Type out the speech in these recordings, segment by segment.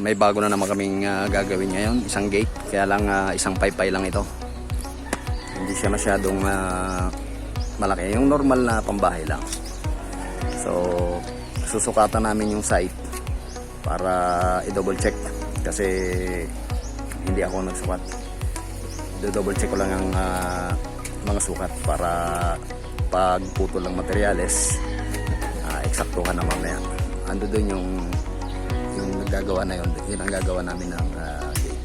may bago na naman kaming gagawin ngayon, isang gate, kaya lang isang paypay lang ito. Hindi siya masyadong malaki, yung normal na pambahay lang. So susukatan namin yung site para i-double check kasi hindi ako nagsukat. I-double check ko lang ang mga sukat para pag putol ng materyales eksakto ka na mamaya. Ando doon yung nagagawa na yun ang gagawa namin ng gate.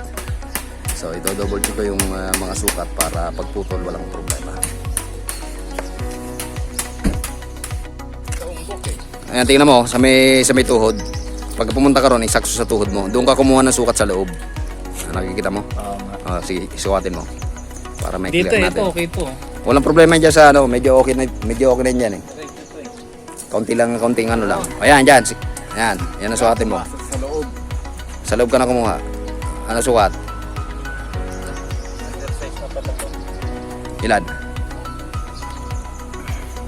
So ito double check ko yung mga sukat para pagputol walang problema. Ayan, tingnan mo sa may tuhod. Pag pumunta ka ron, isakso sa tuhod mo. Doon ka kumuha ng sukat sa loob. Nakikita mo? Sige, isukatin mo para may dito, clear natin. Ito okay to. Walang problema diyan sa medyo okay na diyan eh. Kaunting ano lang. Ayan, diyan. Ayan, yan ang sukatin mo. Sa loob. Sa loob ka na kumuha. Ano sukat? Exercise na pala to. Ilan?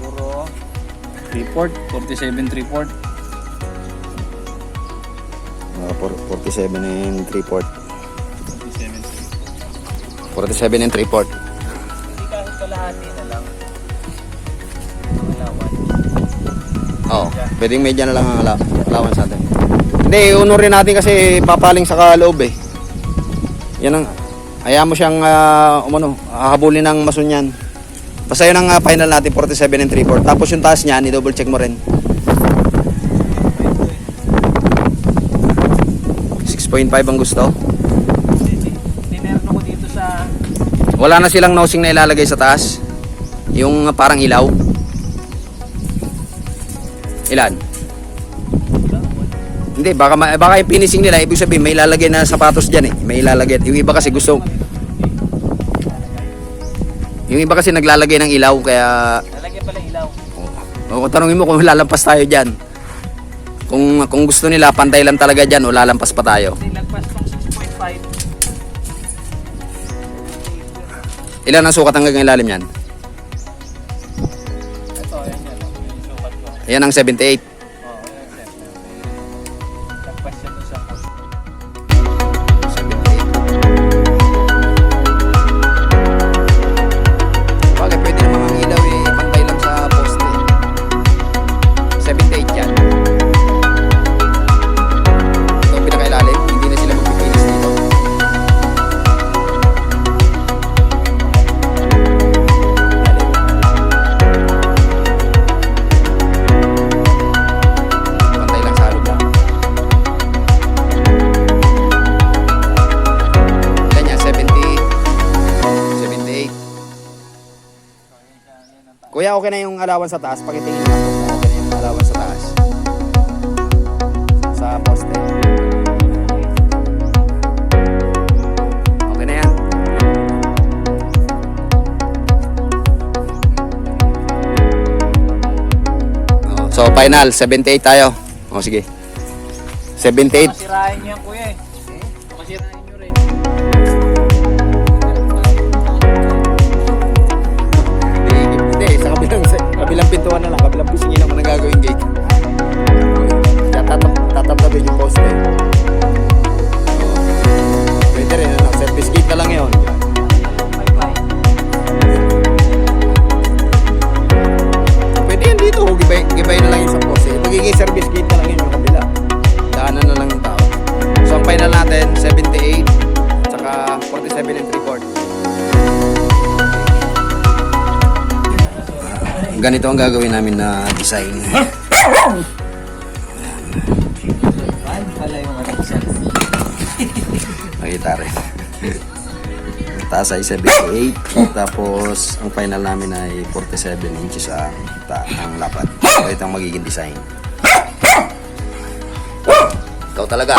Puro 3/4, 47 3/4. 47 and 3/4. 47 47 3/4. and 3/4. Hindi kahit kalahati na lang. Oo, pwedeng medya na lang ang allowance natin. Hindi, unurin natin kasi papaling sa kaloob eh. Yan ang, hayaan mo siyang hahabulin ng mason yan. Basta yun ang final natin, 47 and 3/4. Tapos yung taas niyan, i-double check mo rin. 6.5 ang gusto. Tinerno ko dito sa... Wala na silang nosing na ilalagay sa taas. Yung parang ilaw. Ilan? Hindi, baka yung finishing nila, ibig sabihin may ilalagay na sapatos dyan eh. May ilalagay. Yung iba kasi gusto... Yung iba kasi naglalagay ng ilaw, kaya... Lalagyan pala ilaw. O, tanongin mo kung lalampas tayo dyan. Kung gusto nila, pantay lang talaga dyan o lalampas pa tayo. Kasi nagpas ng 6.5. Ilan ang sukat hanggang ilalim yan? Ito, ayan yan. Yung sukat ko. Ayan ang 78. Oo, ayan yan. Nagpas yan doon sa post. Bakit pwede naman ang ilaw eh, pantay lang sa poste. 78 yan. Ito ang pinakailalim, hindi na sila magpipinis dito. Pantay lang sa halog lang. Ilan yan? 78. Kuya, okay na yung allowance sa taas. Pakitingin mo kung okay na yung allowance sa taas. Sa poste. Okay na yan. So, final. 78 tayo. O, sige. 78. Masirahin niyo yan, kuya eh. Masirahin niyo rin. Hindi, sa kabilang pintuan na lang, kabilang pisngi lang na gagawin gate. Kaya tatabtabin yung poste. Pwede rin, service gate na lang yun. Pwede yan dito, gibay na lang yung sa poste. Magiging service gate na lang yun yung kabila. Daanan na lang yung tao. So ang final natin, 78, tsaka 47 and 3/4. Ganito ang gagawin namin na design. Pala yung action. Makita rin. Taas ay 78. Tapos ang final namin ay 47 inches ang lapad. So ito ang magiging design. Ikaw talaga.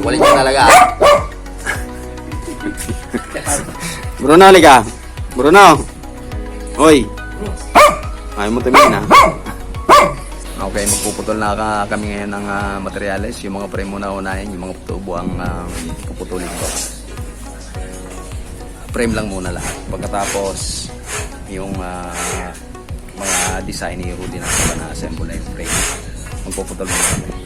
Walin ka talaga. Bruno, halika. Bruno. Hoy. Ayaw mo tumingin ha. Okay, magpuputol na kami ngayon ng materyales. Yung mga frame muna unahin, yung mga tubo ang puputulin ko. Frame lang muna lahat. Pagkatapos, yung mga design ni Rudy na assemble na yung frame. Magpuputol muna kami.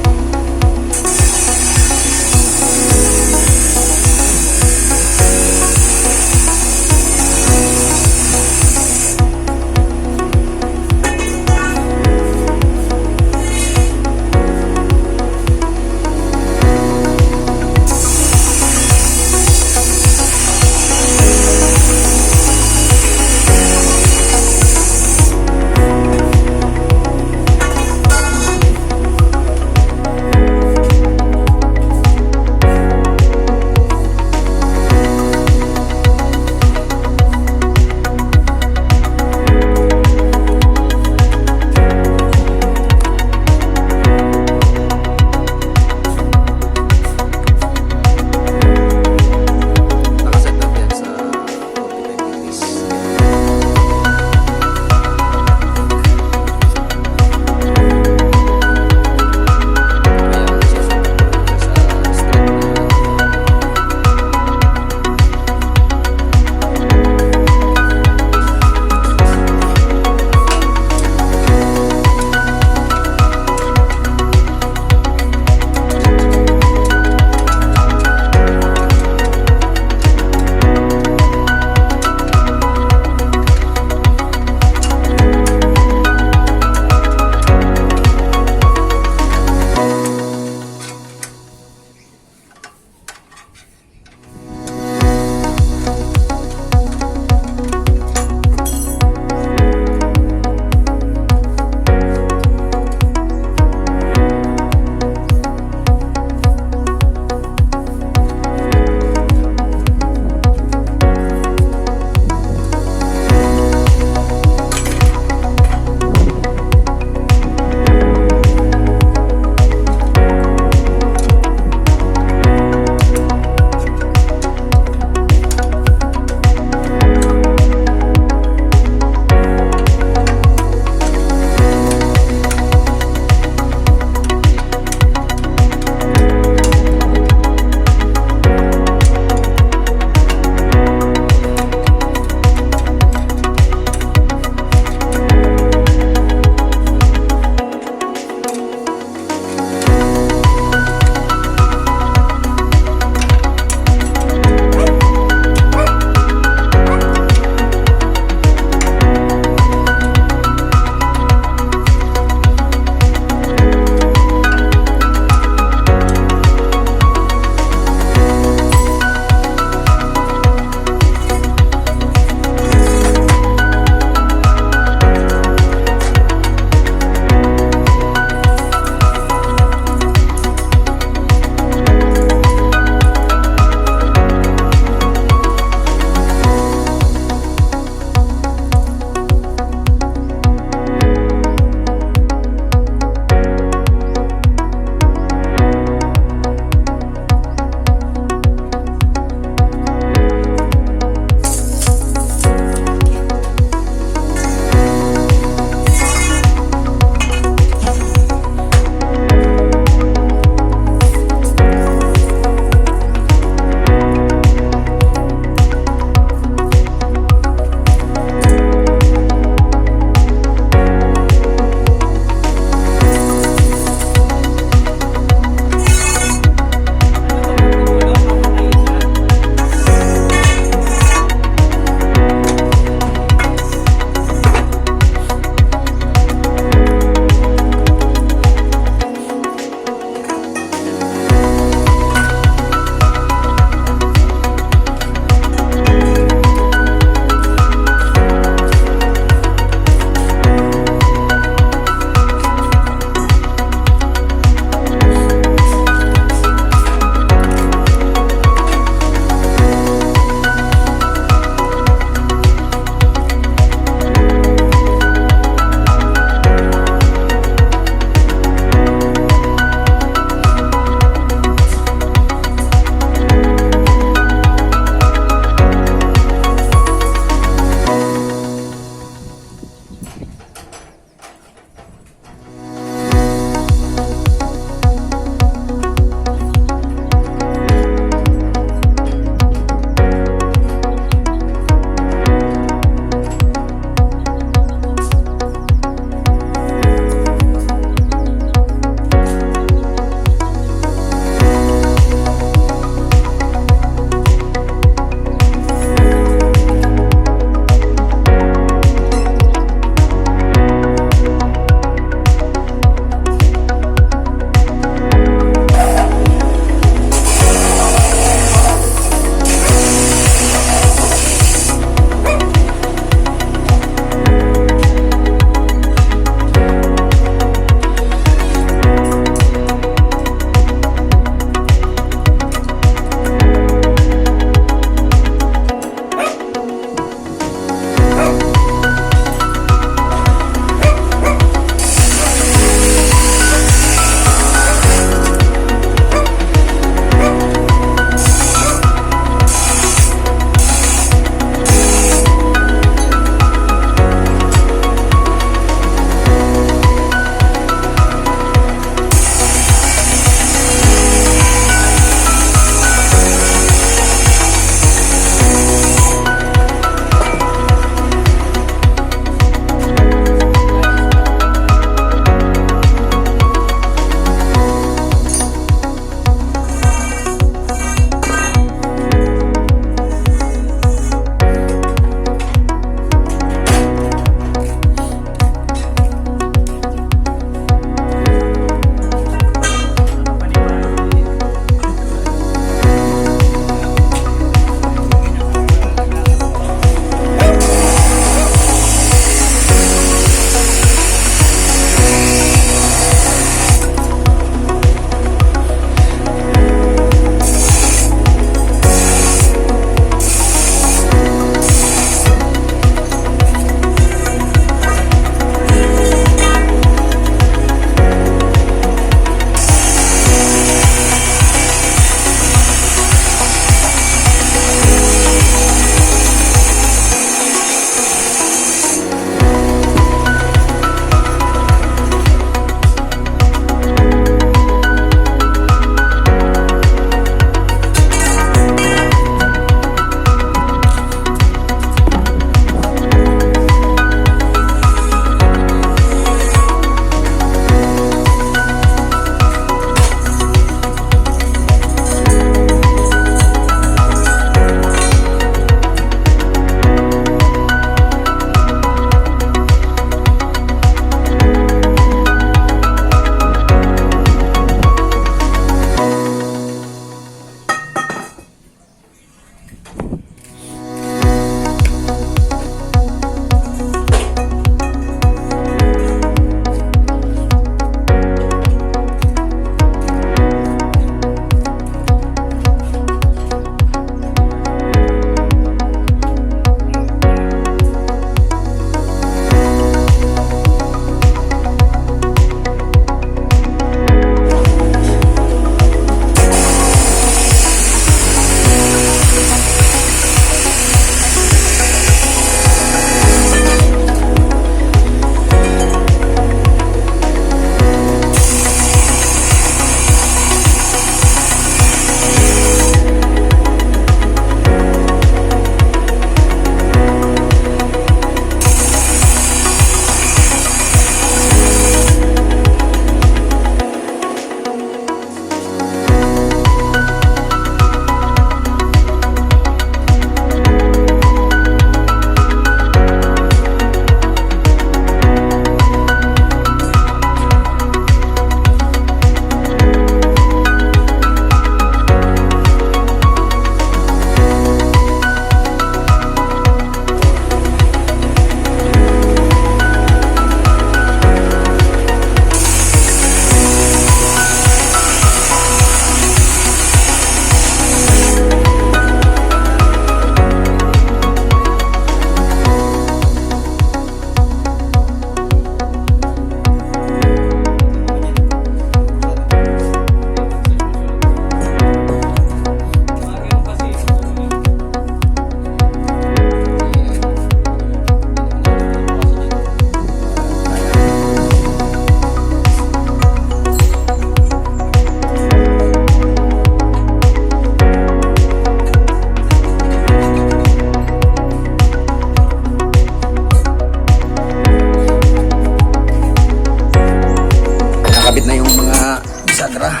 Tara.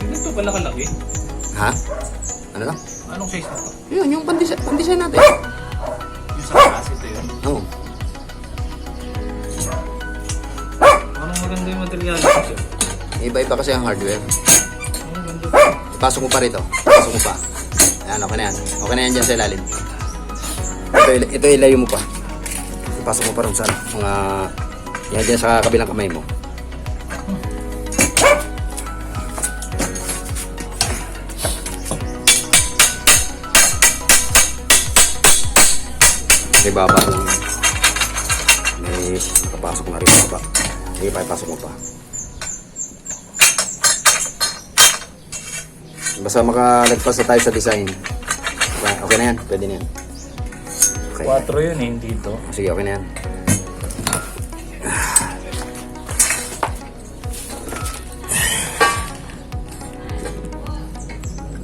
Ito pala kalaki. Ha? Ano lang? Anong size na to? Yun, yung pandesign natin. Yung sa taas ito yun. Oo. Anong maganda yung material ito? Iba-iba kasi ang hardware. Ang ganda. Ipasok mo pa rito. Ipasok mo pa. Ayan, okay na yan. Okay na yan dyan sa ilalim. Ito ilayo mo pa. Ipasok mo pa rin sa mga... Yan dyan sa kabilang kamay mo. May baba lang. May nakapasok na rin baba. Sige pa, ipasok mo pa. Basta makalagpas na tayo sa design. Okay na yan, pwede na yan. Okay. 4 yun eh, dito. Sige, okay na yan.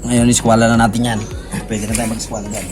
Ngayon, iskwala na natin yan. Pwede na tayo mag-iskwala dyan.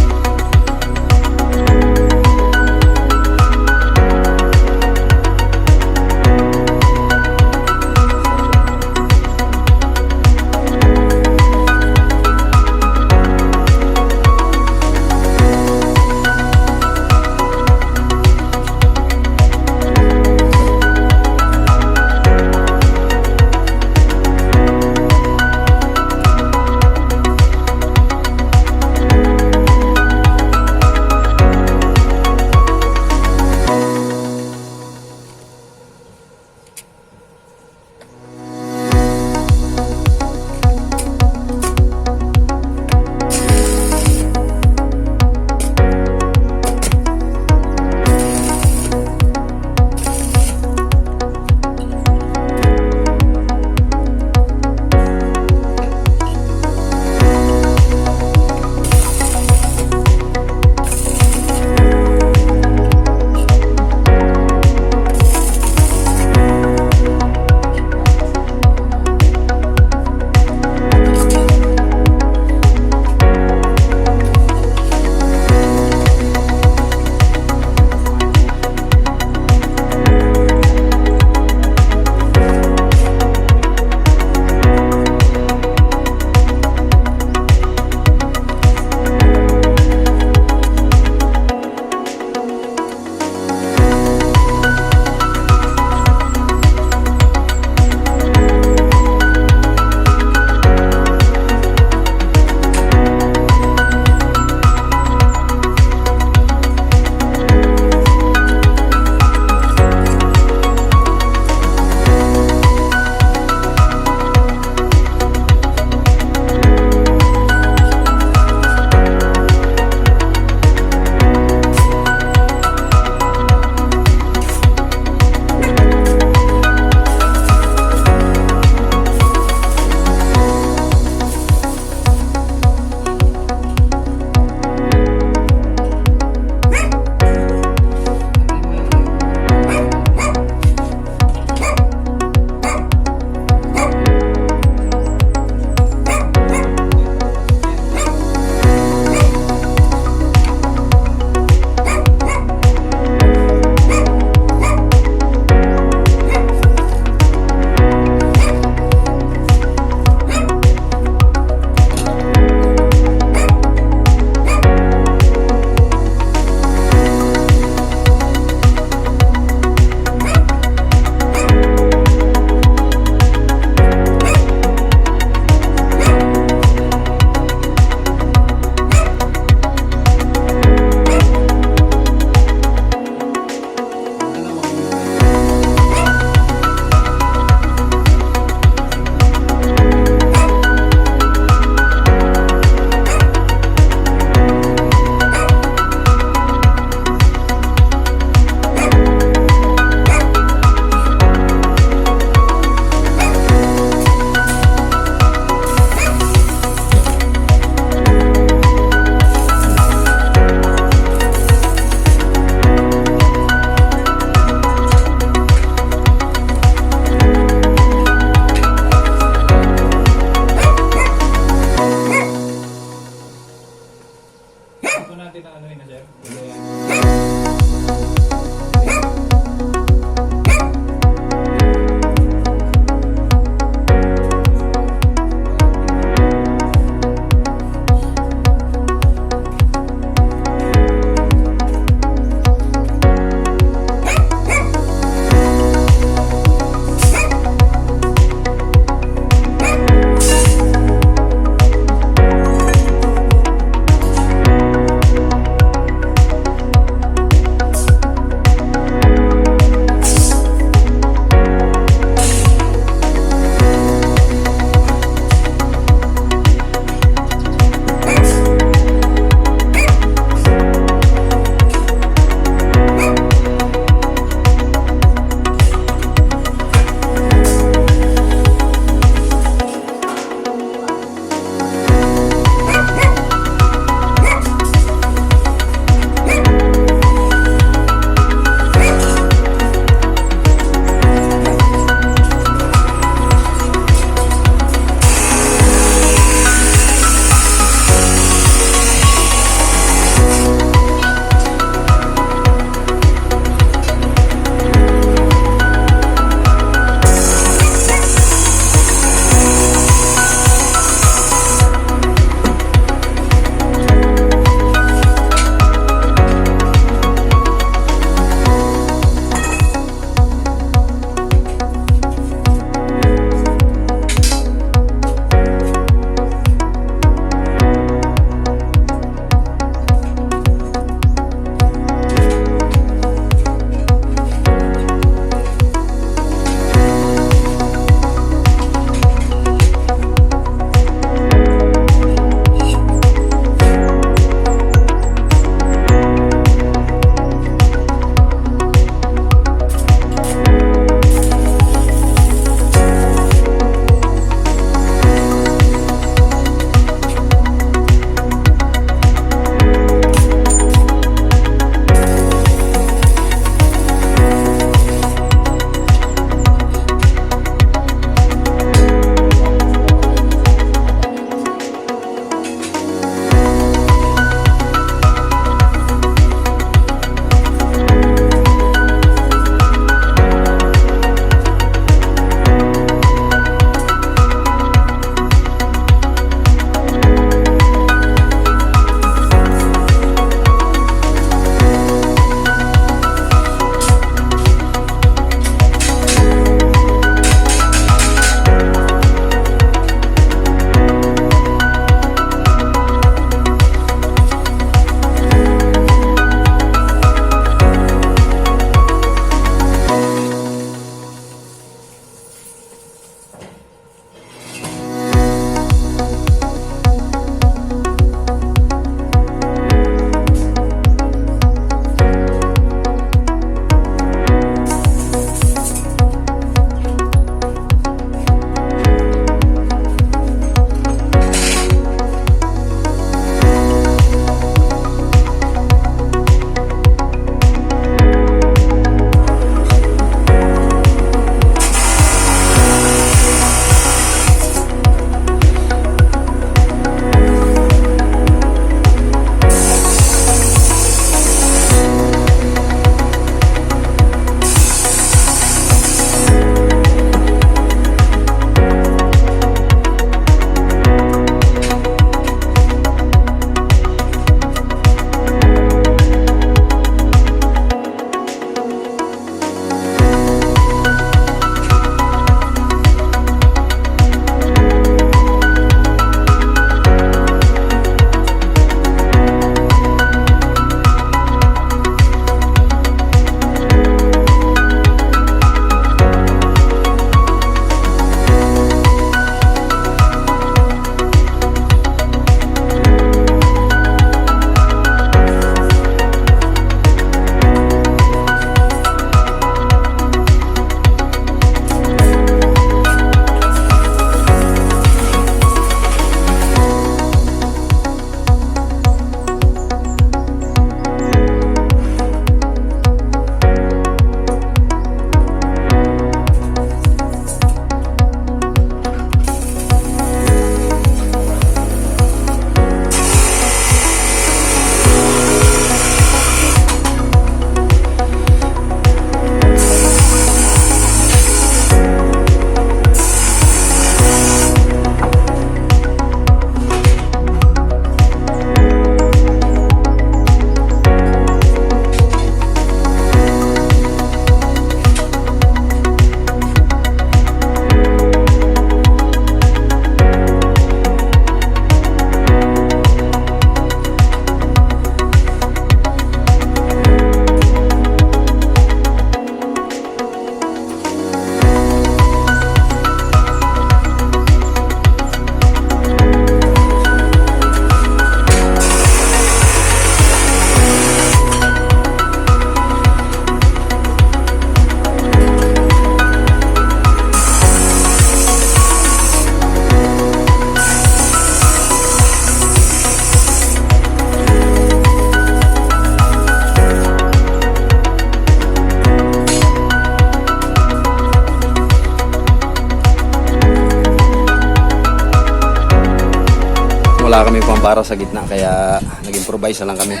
wala kami pambara sa gitna kaya nag-improvise na lang kami.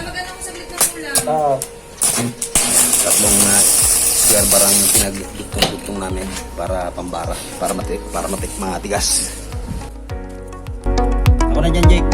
Oo. Tatlong square bar ang pinagdugtong namin para pambara, para matigas. Ako na dyan, Jake.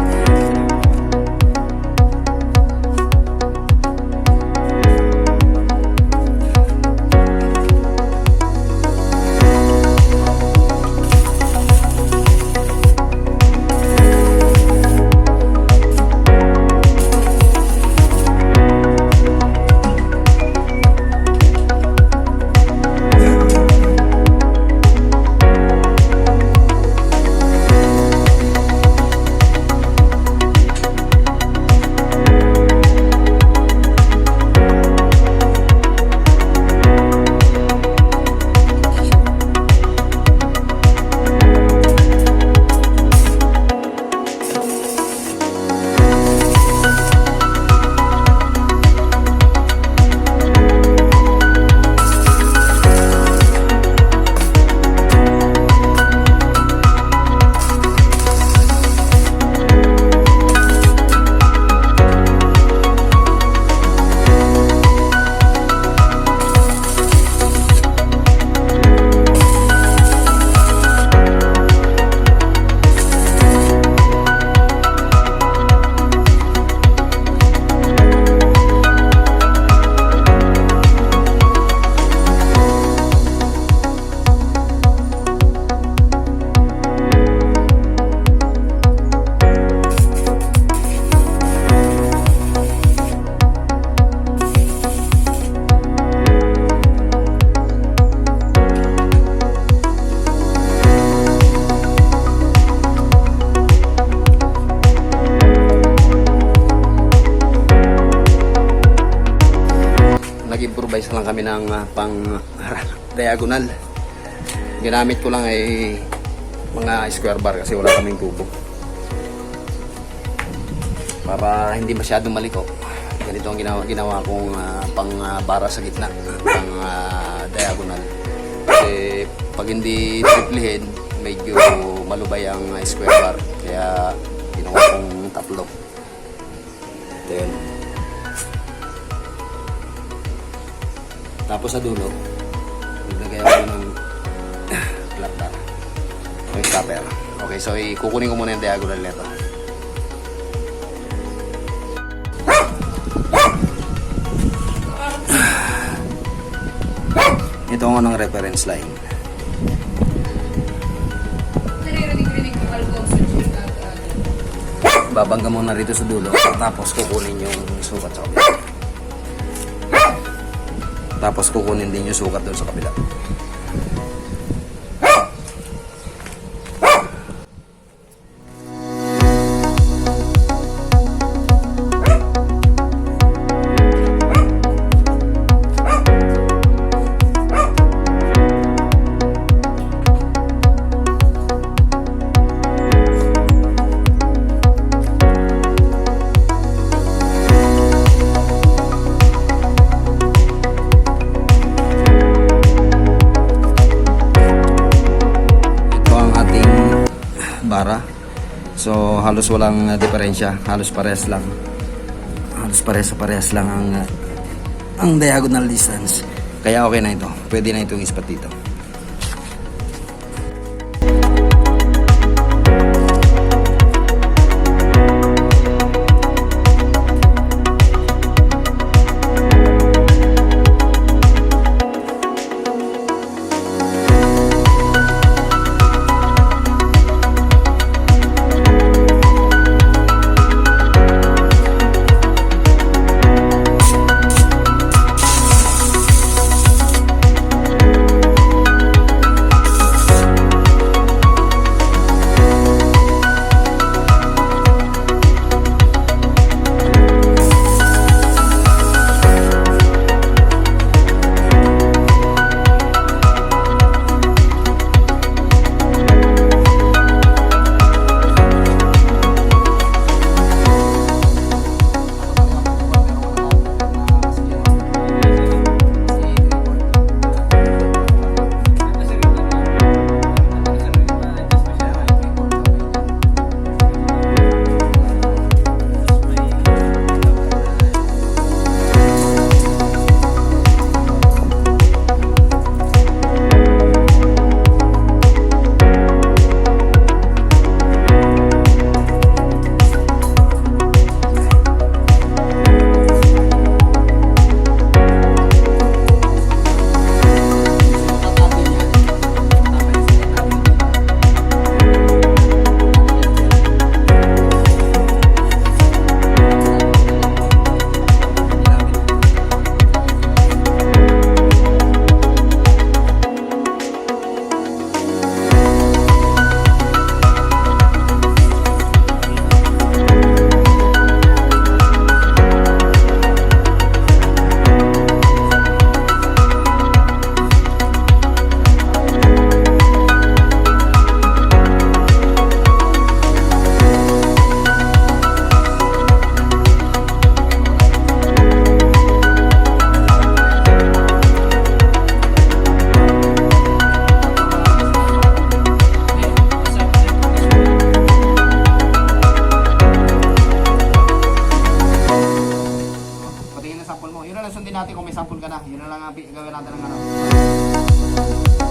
Nag-improvise lang kami ng pang diagonal. Ginamit ko lang ay mga square bar kasi wala kaming tubo. Para hindi masyadong maliko. Ganito ang ginawa kong pang bara sa gitna, pang diagonal. Kasi pag hindi triplihin, medyo malubay ang square bar. Kaya ginawa kong tatlo. Ito yun. Tapos sa dulo, naglagay ako ng flat bar. O stopper. Okay, so kukunin ko muna yung diagonal nito. Ito ang unang reference line. Babangga muna rito sa dulo, tapos kukunin yung sukat sa kabila. Tapos kukunin din yung sukat doon sa kabila. Bara. So halos walang diferensya, halos parehas lang. Halos parehas lang ang diagonal distance. Kaya okay na ito. Pwede na itong ispat dito. natin kung may sample ka na. Yun na lang ang gawin natin ng ano.